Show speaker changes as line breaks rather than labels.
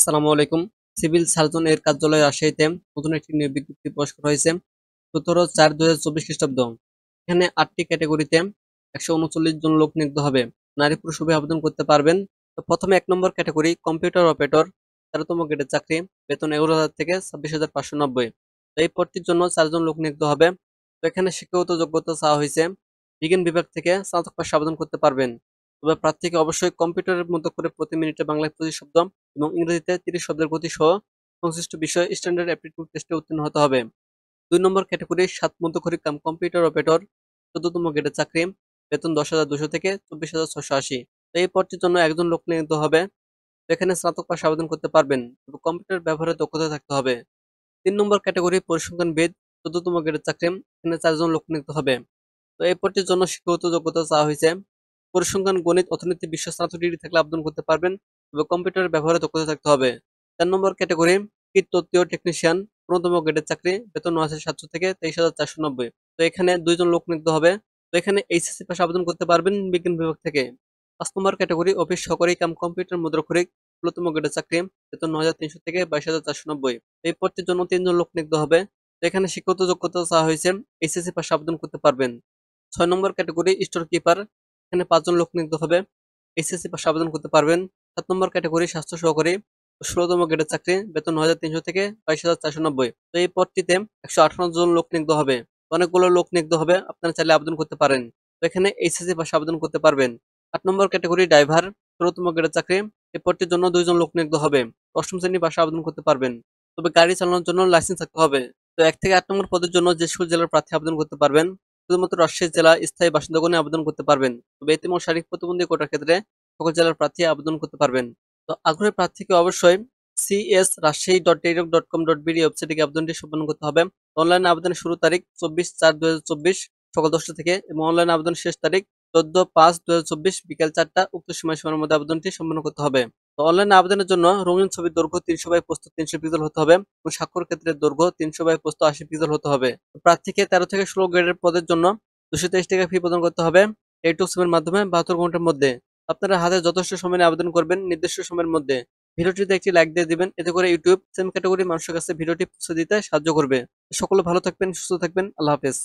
আসসালামু আলাইকুম। Civil surgeon এর কার্যালয় রাজশাহীতে নতুন একটি নিয়োগ বিজ্ঞপ্তি প্রকাশ করা হয়েছে 17/4/2024 খ্রিস্টাব্দ। এখানে 8টি ক্যাটাগরিতে 139 জন লোক নিয়োগ হবে। নারী পুরুষ উভয়ে আবেদন করতে পারবেন। তো প্রথমে 1 নম্বর ক্যাটাগরি কম্পিউটার অপারেটর, 13তম গ্রেডের চাকরি, বেতন 11,000 থেকে 26,590। তো এই পদটির জন্য 4 জন লোক নিয়োগ হবে। তো এখানে শিক্ষাগত যোগ্যতা চাওয়া হয়েছে। বিজ্ঞান বিভাগ থেকে স্নাতক পাশে আবেদন করতে পারবেন। তবে প্রার্থীকে অবশ্যই কম্পিউটারের মতো করে প্রতি মিনিটে বাংলায় 25 শব্দ এবং ইংরেজিতে 30 শব্দের গতি সহ সংশ্লিষ্ট বিষয়ে স্ট্যান্ডার্ড অ্যাপটিটিউড টেস্টে উত্তীর্ণ হতে হবে। 2 নম্বর ক্যাটাগরি 7 মধ্যকরী কাম কম্পিউটার অপারেটর, 14তম গ্রেডের চাকরি, বেতন 10,200 থেকে 24,680। তো এই পদটির জন্য একজন লোক নিয়োগ হবে। তো এখানে স্নাতক পাশে আবেদন করতে পারবেন, তবে কম্পিউটার ব্যবহারে দক্ষতা থাকতে হবে। 3 নম্বর ক্যাটাগরি পরিসংখ্যানবিদ, 14তম গ্রেডের চাকরি, এখানে 4 জন লোক নিয়োগ হবে। তো এই পদটির জন্য শিক্ষাগত যোগ্যতা চাওয়া হয়েছে। পরিসংখ্যান, গণিত, অর্থনীতি, বিশ্ব স্নাতক ডিগ্রি থাকলে আবেদন করতে পারবেন, তবে কম্পিউটারের ব্যবহারে দক্ষতা থাকতে হবে। 4 নম্বর ক্যাটাগরি কীটতত্ত্বীয় টেকনিশিয়ান, 15তম গ্রেডের চাকরি, বেতন 9,700 থেকে 23,490। তো এখানে 2 জন লোক নিয়োগ হবে। তো এখানে এইচএসসি পাশে আবেদন করতে পারবেন বিজ্ঞান বিভাগ থেকে। 5 নম্বর ক্যাটাগরি অফিস সহকারী কাম কম্পিউটার মুদ্রাক্ষরিক, 16তম গ্রেডের চাকরি, বেতন 9,300 থেকে 22,490। এই পদটির জন্য 3 জন লোক নিয়োগ হবে। তো এখানে শিক্ষাগত যোগ্যতা চাওয়া হয়েছে, এইচএসসি পাশে আবেদন করতে পারবেন। 6 নম্বর ক্যাটাগরি স্টোর কিপার, এখানে 5 জন লোক নিয়োগ হবে। এইচএসসি পাশে আবেদন করতে পারবেন। 7 নম্বর ক্যাটাগরি স্বাস্থ্য সহকারী, 16তম গ্রেডের চাকরি, বেতন 9,300 থেকে 22,490। তো এই পদটিতে 158 জন লোক নিয়োগ হবে। অনেকগুলো লোক নিয়োগ হবে, আপনারা চাইলে আবেদন করতে পারেন। তো এখানে এইচএসসি পাশে আবেদন করতে পারবেন। 8 নম্বর ক্যাটাগরি ড্রাইভার, 16তম গ্রেডের চাকরি, এই পদটির জন্য 2 জন লোক নিয়োগ হবে। 8ম শ্রেণী পাশে আবেদন করতে পারবেন, তবে গাড়ি চালানোর জন্য লাইসেন্স থাকতে হবে। তো 1 থেকে 8 নম্বর পদের জন্য যে সকল জেলার প্রার্থী আবেদন করতে পারবেন, শুধুমাত্র রাজশাহী জেলা স্থায়ী বাসিন্দাগণই আবেদন করতে পারবেন। তবে এতিম ও শারীরিক প্রতিবন্ধী কোটার ক্ষেত্রে সকল জেলার প্রার্থী আবেদন করতে পারবেন। তো আগ্রহী প্রার্থীকে অবশ্যই cs.rajshahi.telegram.com.bd ওয়েবসাইটে গিয়ে আবেদনটি সম্পন্ন করতে হবে। অনলাইনে আবেদনের শুরু তারিখ 24/4/2024 সকাল 10টা থেকে এবং অনলাইনে আবেদনের শেষ তারিখ 14/5/2024 বিকেল 4টা। উক্ত সময়সীমার মধ্যে আবেদনটি সম্পন্ন করতে হবে। তো অনলাইনে আবেদনের জন্য রঙিন ছবির দৈর্ঘ্য 300 বাই প্রস্থ 300 পিক্সেল হতে হবে এবং স্বাক্ষর ক্ষেত্রের দৈর্ঘ্য 300 বাই প্রস্থ 80 পিক্সেল হতে হবে। প্রার্থীকে 13 থেকে 16 গ্রেডের পদের জন্য 223 টাকা ফি প্রদান করতে হবে। এই মাধ্যমে 72 ঘন্টার মধ্যে। আপনারা হাতে যথেষ্ট সময় নিয়ে আবেদন করবেন নির্দিষ্ট সময়ের মধ্যে। ভিডিওটিতে একটি লাইক দিয়ে দিবেন, এতে করে ইউটিউব সেম ক্যাটাগরি মানুষের কাছে ভিডিওটি পৌঁছে দিতে সাহায্য করবে। সকলে ভালো থাকবেন, সুস্থ থাকবেন। আল্লাহ হাফেজ।